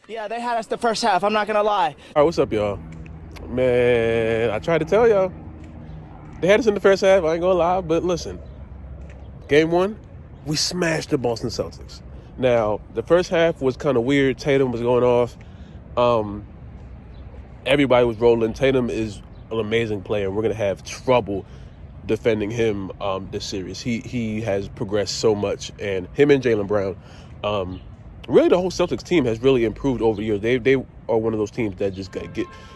Yeah, they had us the first half. I'm not going to lie. All right, what's up, y'all? Man, I tried to tell y'all. They had us in the first half, I ain't gonna lie, but listen. Game one, we smashed the Boston Celtics. Now, the first half was kind of weird. Tatum was going off. Everybody was rolling. Tatum is an amazing player. We're going to have trouble defending him this series. He has progressed so much, and him and Jaylen Brown, really the whole Celtics team has really improved over the years. They are one of those teams that just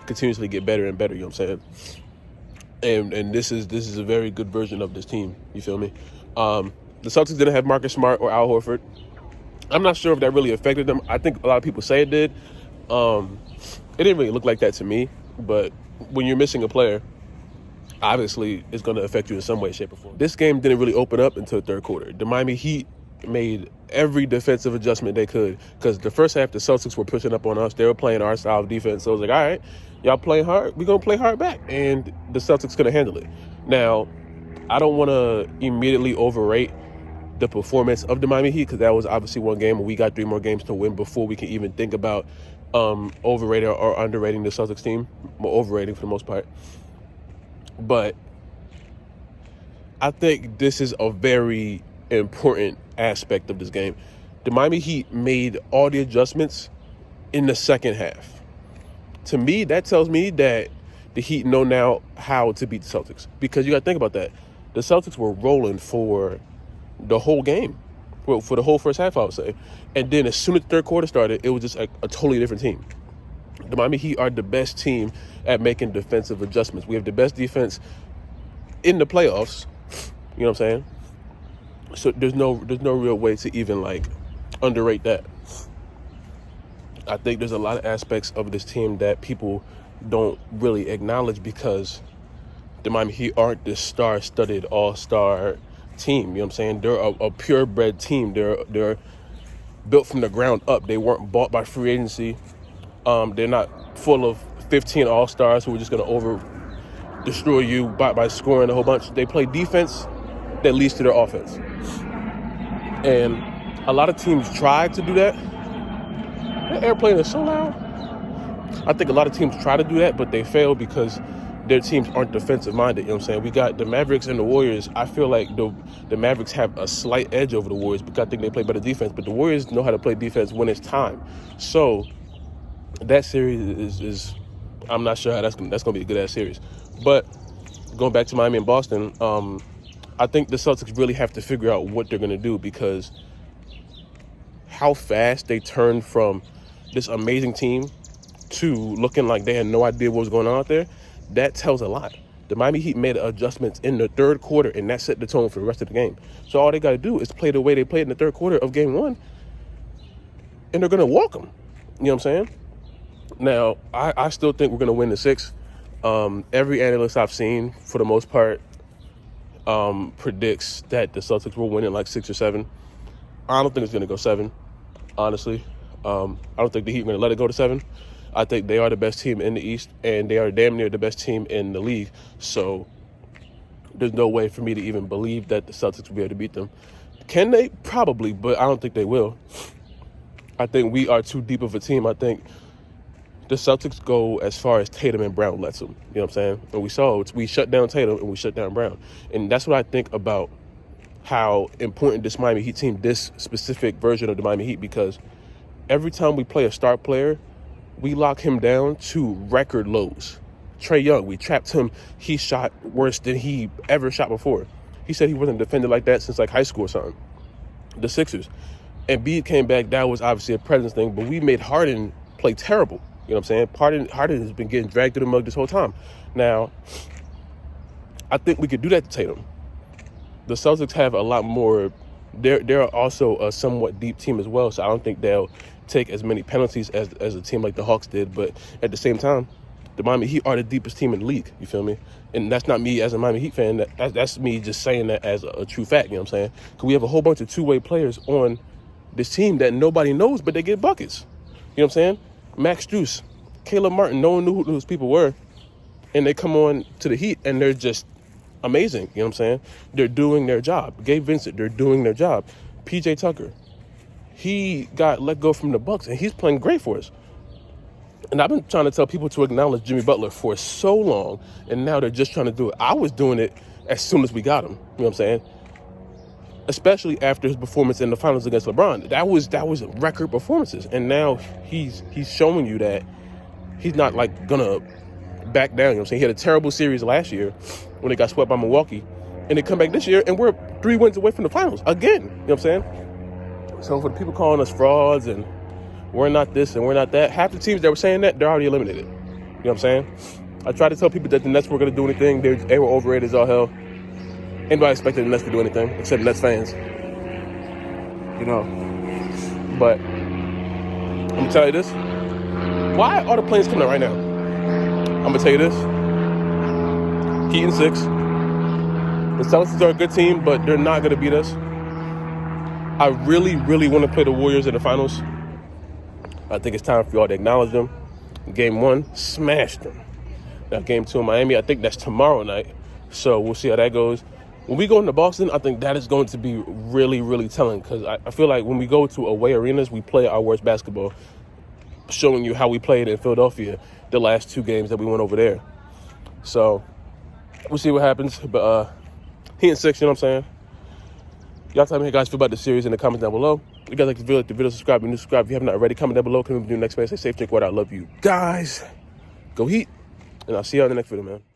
continuously get better and better. You know what I'm saying? And this is a very good version of this team. You feel me? The Celtics didn't have Marcus Smart or Al Horford. I'm not sure if that really affected them. I think a lot of people say it did. It didn't really look like that to me. But when you're missing a player, obviously it's going to affect you in some way, shape, or form. This game didn't really open up until the third quarter. The Miami Heat made every defensive adjustment they could, because the first half the Celtics were pushing up on us. They were playing our style of defense. So I was like, all right, y'all playing hard, we're going to play hard back. And the Celtics could have handled it. Now, I don't want to immediately overrate the performance of the Miami Heat, because that was obviously one game, and we got 3 more games to win before we can even think about overrating or underrating the Celtics team. More overrating for the most part. But I think this is a very important aspect of this game. The Miami Heat made all the adjustments in the second half. To me, that tells me that the Heat know now how to beat the Celtics, because you got to think about that. The Celtics were rolling for the whole game, well, for the whole first half, I would say. And then as soon as the third quarter started, it was just a totally different team. The Miami Heat are the best team at making defensive adjustments. We have the best defense in the playoffs. You know what I'm saying? So there's no real way to even underrate that. I think there's a lot of aspects of this team that people don't really acknowledge, because the Miami Heat aren't this star-studded all-star team. You know what I'm saying? They're a purebred team. They're built from the ground up. They weren't bought by free agency. They're not full of 15 all-stars who are just going to destroy you by scoring a whole bunch. They play defense that leads to their offense. And a lot of teams try to do that. That airplane is so loud. I think a lot of teams try to do that, but they fail because their teams aren't defensive-minded. You know what I'm saying? We got the Mavericks and the Warriors. I feel like the Mavericks have a slight edge over the Warriors because I think they play better defense, but the Warriors know how to play defense when it's time. So that series is I'm not sure how that's going to be a good-ass series. But going back to Miami and Boston, I think the Celtics really have to figure out what they're going to do, because how fast they turned from this amazing team to looking like they had no idea what was going on out there, that tells a lot. The Miami Heat made adjustments in the third quarter, and that set the tone for the rest of the game. So all they got to do is play the way they played in the third quarter of game one, and they're going to walk them. You know what I'm saying? Now, I still think we're going to win the 6. Every analyst I've seen, for the most part, predicts that the Celtics will win in 6 or 7. I don't think it's going to go 7, honestly. I don't think the Heat are going to let it go to 7. I think they are the best team in the East, and they are damn near the best team in the league. So there's no way for me to even believe that the Celtics will be able to beat them. Can they? Probably, but I don't think they will. I think we are too deep of a team. I think the Celtics go as far as Tatum and Brown lets them. You know what I'm saying? And we saw it. We shut down Tatum and we shut down Brown. And that's what I think about how important this Miami Heat team, this specific version of the Miami Heat, because every time we play a star player, we lock him down to record lows. Trae Young, we trapped him. He shot worse than he ever shot before. He said he wasn't defended like that since high school or something. The Sixers. And Embiid came back. That was obviously a presence thing, but we made Harden play terrible. You know what I'm saying? Harden has been getting dragged through the mud this whole time. Now, I think we could do that to Tatum. The Celtics have a lot more. They're also a somewhat deep team as well, so I don't think they'll take as many penalties as a team like the Hawks did. But at the same time, the Miami Heat are the deepest team in the league. You feel me? And that's not me as a Miami Heat fan. That's me just saying that as a true fact. You know what I'm saying? Because we have a whole bunch of two-way players on this team that nobody knows, but they get buckets. You know what I'm saying? Max Strus, Caleb Martin, no one knew who those people were. And they come on to the Heat, and they're just amazing. You know what I'm saying? They're doing their job. Gabe Vincent, they're doing their job. PJ Tucker, he got let go from the Bucks, and he's playing great for us. And I've been trying to tell people to acknowledge Jimmy Butler for so long, and now they're just trying to do it. I was doing it as soon as we got him. You know what I'm saying? Especially after his performance in the finals against LeBron. That was record performances. And now he's showing you that he's not like gonna back down. You know what I'm saying? He had a terrible series last year when they got swept by Milwaukee. And they come back this year and we're 3 wins away from the finals again. You know what I'm saying? So for the people calling us frauds and we're not this and we're not that, half the teams that were saying that, they're already eliminated. You know what I'm saying? I tried to tell people that the Nets were going to do anything. They were overrated as all hell. Anybody expected the Nets to do anything except Nets fans. You know. But I'm going to tell you this. Why are the planes coming out right now? I'm going to tell you this. Heat in 6. The Celtics are a good team, but they're not going to beat us. I really, really want to play the Warriors in the finals. I think it's time for y'all to acknowledge them. Game 1, smashed them. Now, Game 2 in Miami, I think that's tomorrow night. So we'll see how that goes. When we go into Boston, I think that is going to be really, really telling. Because I feel like when we go to away arenas, we play our worst basketball. Showing you how we played in Philadelphia the last 2 games that we went over there. So we'll see what happens. But Heat in 6, you know what I'm saying? Y'all tell me how you guys feel about the series in the comments down below. If you guys like the video, subscribe. If you're new, subscribe. If you have not already, comment down below. Come do next man. Say safe, drink water. I love you guys. Go Heat. And I'll see y'all in the next video, man.